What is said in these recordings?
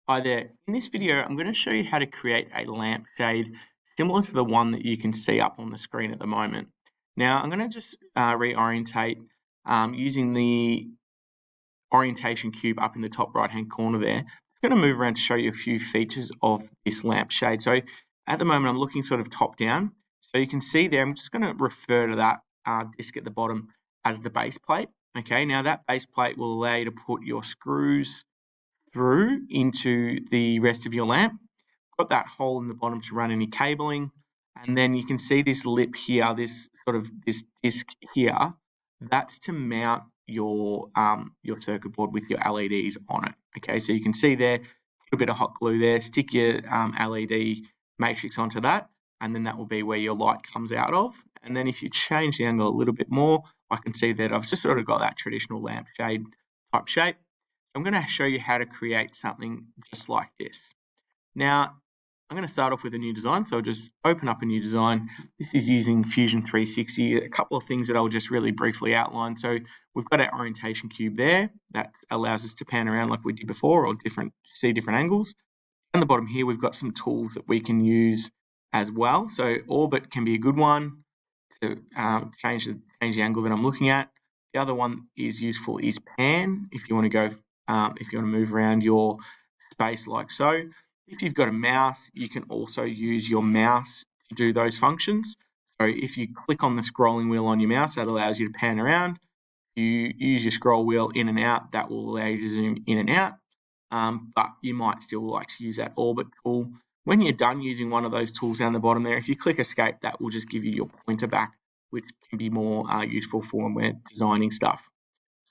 Hi there. In this video, I'm going to show you how to create a lampshade similar to the one that you can see up on the screen at the moment. Now, I'm going to just reorientate using the orientation cube up in the top right-hand corner there. I'm going to move around to show you a few features of this lampshade. So at the moment, I'm looking sort of top down. So you can see there, I'm just going to refer to that disc at the bottom as the base plate. Okay, now that base plate will allow you to put your screws through into the rest of your lamp. Got that hole in the bottom to run any cabling, and then you can see this lip here, this disc here. That's to mount your circuit board with your LEDs on it. Okay, so you can see there, put a bit of hot glue there, stick your LED matrix onto that, and then that will be where your light comes out of. And then if you change the angle a little bit more, I can see that I've just sort of got that traditional lampshade type shape. I'm going to show you how to create something just like this. Now, I'm going to start off with a new design. So I'll just open up a new design. This is using Fusion 360. A couple of things that I'll just really briefly outline. So we've got our orientation cube there. That allows us to pan around like we did before, or see different angles. On the bottom here, we've got some tools that we can use as well. So orbit can be a good one to change the angle that I'm looking at. The other one is useful is pan, if you want to go if you want to move around your space like so. If you've got a mouse, you can also use your mouse to do those functions. So if you click on the scrolling wheel on your mouse, that allows you to pan around. If you use your scroll wheel in and out, that will allow you to zoom in and out. But you might still like to use that orbit tool. When you're done using one of those tools down the bottom there, if you click escape, that will just give you your pointer back, which can be more useful for when we're designing stuff.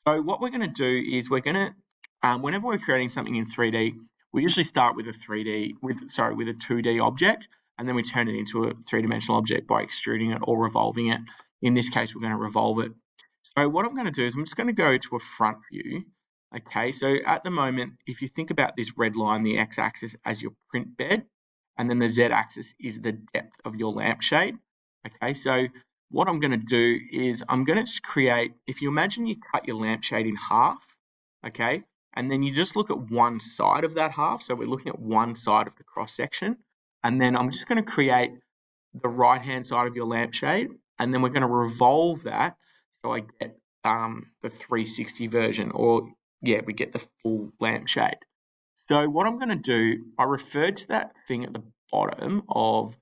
So what we're going to do is we're going to whenever we're creating something in 3D, we usually start with a 2D object, and then we turn it into a three-dimensional object by extruding it or revolving it. In this case, we're going to revolve it. So what I'm going to do is I'm just going to go to a front view. Okay, so at the moment, if you think about this red line, the x-axis as your print bed, and then the z-axis is the depth of your lampshade. Okay, so what I'm going to do is I'm going to create, if you imagine you cut your lampshade in half, okay, and then you just look at one side of that half. So we're looking at one side of the cross section. And then I'm just going to create the right-hand side of your lampshade. And then we're going to revolve that. So I get the 360 version, or yeah, we get the full lampshade. So what I'm going to do, I referred to that thing at the bottom of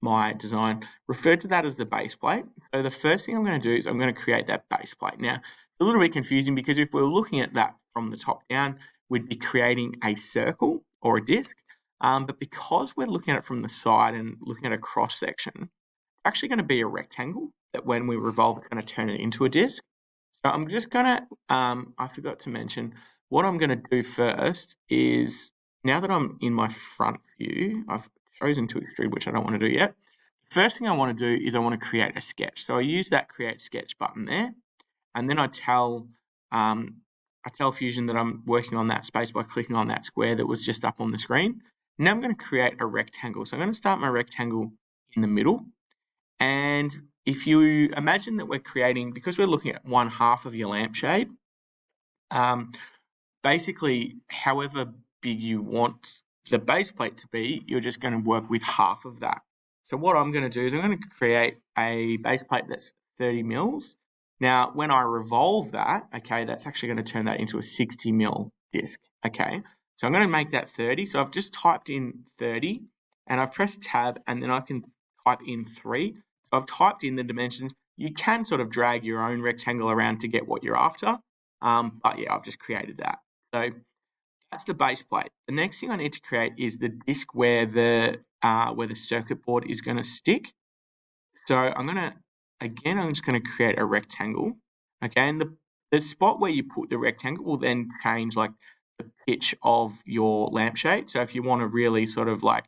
my design, referred to that as the base plate. So the first thing I'm going to do is I'm going to create that base plate. Now, it's a little bit confusing because if we're looking at that from the top down, we'd be creating a circle or a disc. But because we're looking at it from the side and looking at a cross section, it's actually going to be a rectangle that when we revolve, it's going to turn it into a disc. So I'm just going to, I forgot to mention, what I'm going to do first is, now that I'm in my front view, I've chosen to extrude, which I don't want to do yet. The first thing I want to do is I want to create a sketch. So I use that create sketch button there, and then I tell Fusion that I'm working on that space by clicking on that square that was just up on the screen. Now I'm going to create a rectangle. So I'm going to start my rectangle in the middle, and if you imagine that we're creating, because we're looking at one half of your lampshade, basically, however big you want the base plate to be, you're just going to work with half of that. So what I'm going to do is I'm going to create a base plate that's 30 mils. Now, when I revolve that, okay, that's actually going to turn that into a 60 mil disc, okay? So I'm going to make that 30. So I've just typed in 30, and I've pressed tab, and then I can type in 3. So I've typed in the dimensions. You can sort of drag your own rectangle around to get what you're after, but yeah, I've just created that. So that's the base plate. The next thing I need to create is the disc where the circuit board is going to stick. So I'm just going to create a rectangle. Okay, and the spot where you put the rectangle will then change like the pitch of your lampshade. So if you want a really sort of like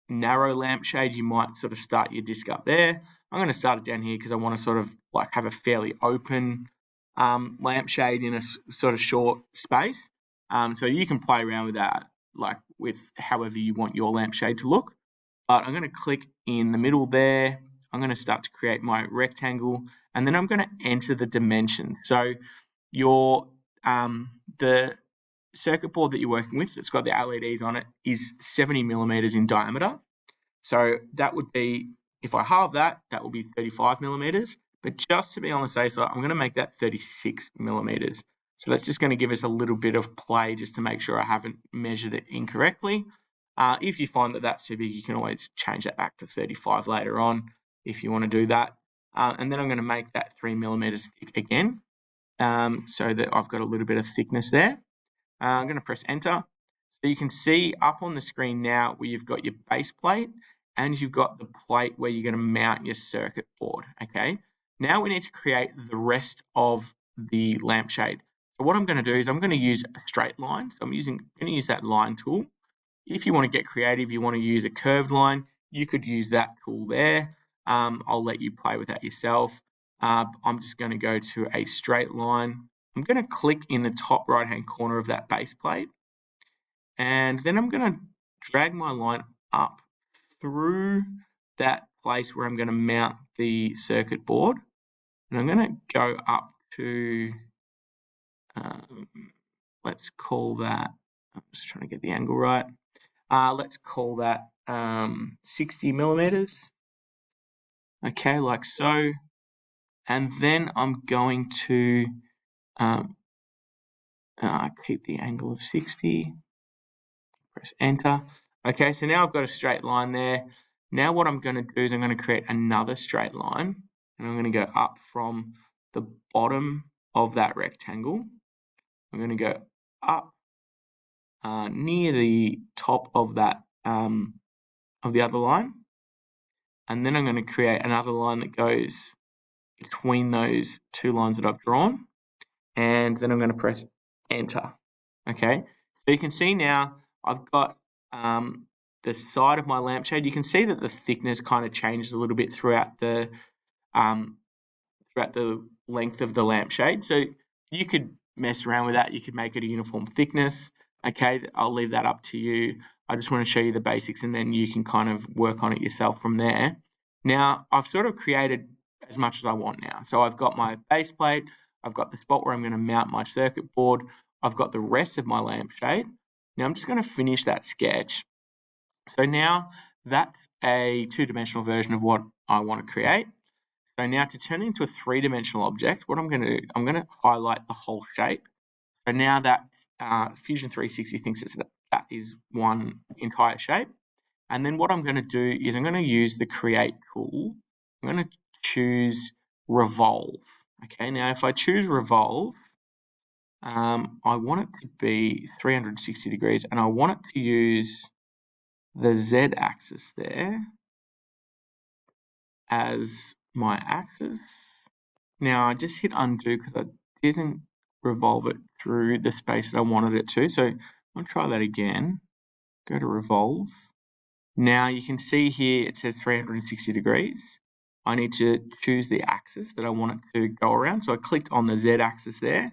narrow lampshade, you might sort of start your disc up there. I'm going to start it down here because I want to sort of like have a fairly open lampshade in a sort of short space. So you can play around with that, like with however you want your lampshade to look. But I'm going to click in the middle there. I'm going to start to create my rectangle, and then I'm going to enter the dimension. So your the circuit board that you're working with that's got the LEDs on it is 70 millimeters in diameter. So that would be, if I halve that, that will be 35 millimeters. But just to be on the safe side, I'm going to make that 36 millimeters. So that's just going to give us a little bit of play just to make sure I haven't measured it incorrectly. If you find that that's too big, you can always change that back to 35 later on if you want to do that. And then I'm going to make that 3 millimeters thick again, so that I've got a little bit of thickness there. I'm going to press enter. So you can see up on the screen now where you've got your base plate and you've got the plate where you're going to mount your circuit board, okay? Now we need to create the rest of the lampshade. So what I'm going to do is I'm going to use a straight line. So I'm going to use that line tool. If you want to get creative, you want to use a curved line, you could use that tool there. I'll let you play with that yourself. I'm just going to go to a straight line. I'm going to click in the top right-hand corner of that base plate. And then I'm going to drag my line up through that place where I'm going to mount the circuit board. And I'm going to go up to, let's call that, I'm just trying to get the angle right. Let's call that 60 millimeters. Okay, like so. And then I'm going to keep the angle of 60. Press enter. Okay, so now I've got a straight line there. Now what I'm going to do is I'm going to create another straight line. And I'm going to go up from the bottom of that rectangle. I'm going to go up near the top of that of the other line. And then I'm going to create another line that goes between those two lines that I've drawn. And then I'm going to press enter. Okay, so you can see now I've got the side of my lampshade. You can see that the thickness kind of changes a little bit throughout the length of the lampshade. So you could mess around with that. You could make it a uniform thickness. Okay, I'll leave that up to you. I just want to show you the basics and then you can kind of work on it yourself from there. Now, I've sort of created as much as I want now. So I've got my base plate. I've got the spot where I'm going to mount my circuit board. I've got the rest of my lampshade. Now I'm just going to finish that sketch. So now that's a two-dimensional version of what I want to create. So now to turn it into a three-dimensional object, what I'm going to do, I'm going to highlight the whole shape. So now that Fusion 360 thinks that is one entire shape. And then what I'm going to do is I'm going to use the create tool. I'm going to choose revolve. Okay, now if I choose revolve, I want it to be 360 degrees and I want it to use the Z axis there as my axis. Now I just hit undo because I didn't revolve it through the space that I wanted it to. So I'll try that again. Go to revolve. Now you can see here it says 360 degrees. I need to choose the axis that I want it to go around. So I clicked on the Z axis there.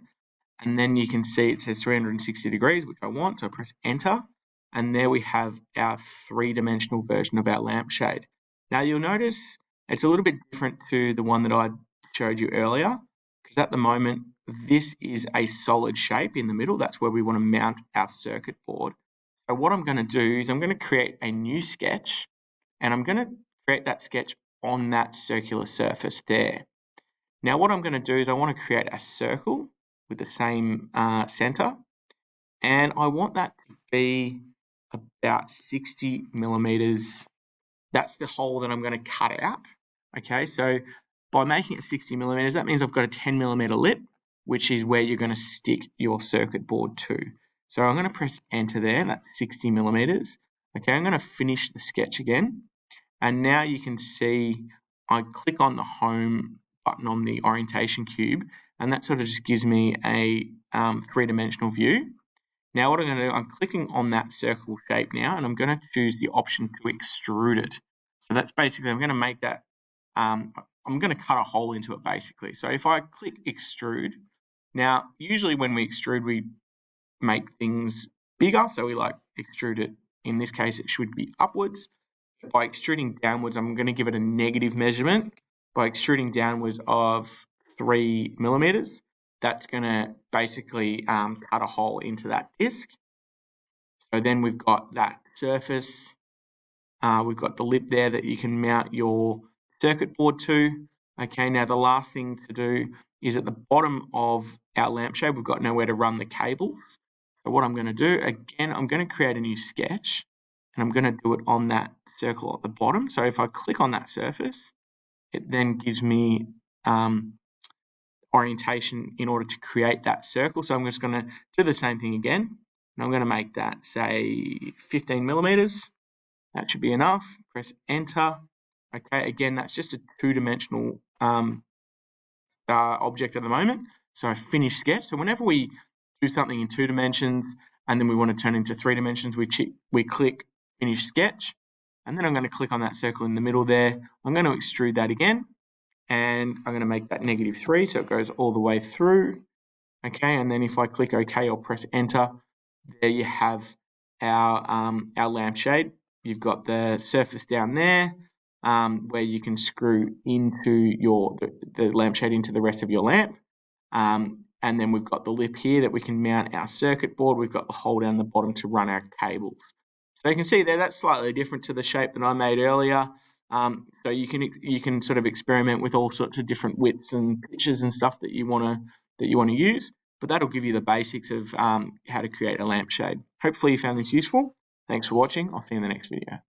And then you can see it says 360 degrees, which I want. So I press enter. And there we have our three-dimensional version of our lampshade. Now you'll notice it's a little bit different to the one that I showed you earlier. Because at the moment, this is a solid shape in the middle. That's where we want to mount our circuit board. So what I'm going to do is I'm going to create a new sketch. And I'm going to create that sketch on that circular surface there. Now what I'm going to do is I want to create a circle with the same center, and I want that to be about 60 millimeters. That's the hole that I'm going to cut out. Okay, so by making it 60 millimeters, that means I've got a 10 millimeter lip, which is where you're going to stick your circuit board to. So I'm going to press enter there, that's 60 millimeters. Okay, I'm going to finish the sketch again, and now you can see I click on the home button on the orientation cube, and that sort of just gives me a three-dimensional view. Now what I'm going to do, I'm clicking on that circle shape now, and I'm going to choose the option to extrude it. So that's basically, I'm going to make that, I'm going to cut a hole into it basically. So if I click extrude, now usually when we extrude, we make things bigger. So we like extrude it, in this case, it should be upwards. By extruding downwards, I'm going to give it a negative measurement by extruding downwards of 3 millimeters. that's going to basically cut a hole into that disc. So then we've got that surface. We've got the lip there that you can mount your circuit board to. Okay, now the last thing to do is at the bottom of our lampshade, we've got nowhere to run the cables. So what I'm going to do, again, I'm going to create a new sketch, and I'm going to do it on that circle at the bottom. So if I click on that surface, it then gives me orientation in order to create that circle. So I'm just going to do the same thing again, and I'm going to make that, say, 15 millimeters. That should be enough. Press enter. Okay, again, that's just a two-dimensional object at the moment. So I finish sketch. So whenever we do something in 2 dimensions and then we want to turn into 3 dimensions, we click finish sketch, and then I'm going to click on that circle in the middle there. I'm going to extrude that again, and I'm going to make that -3 so it goes all the way through. Okay, and then if I click OK or press enter, there you have our lampshade. You've got the surface down there where you can screw into the lampshade into the rest of your lamp. And then we've got the lip here that we can mount our circuit board. We've got the hole down the bottom to run our cables. So you can see there that's slightly different to the shape that I made earlier. So you can sort of experiment with all sorts of different widths and pitches and stuff that you want to use. But that'll give you the basics of how to create a lampshade. Hopefully you found this useful. Thanks for watching. I'll see you in the next video.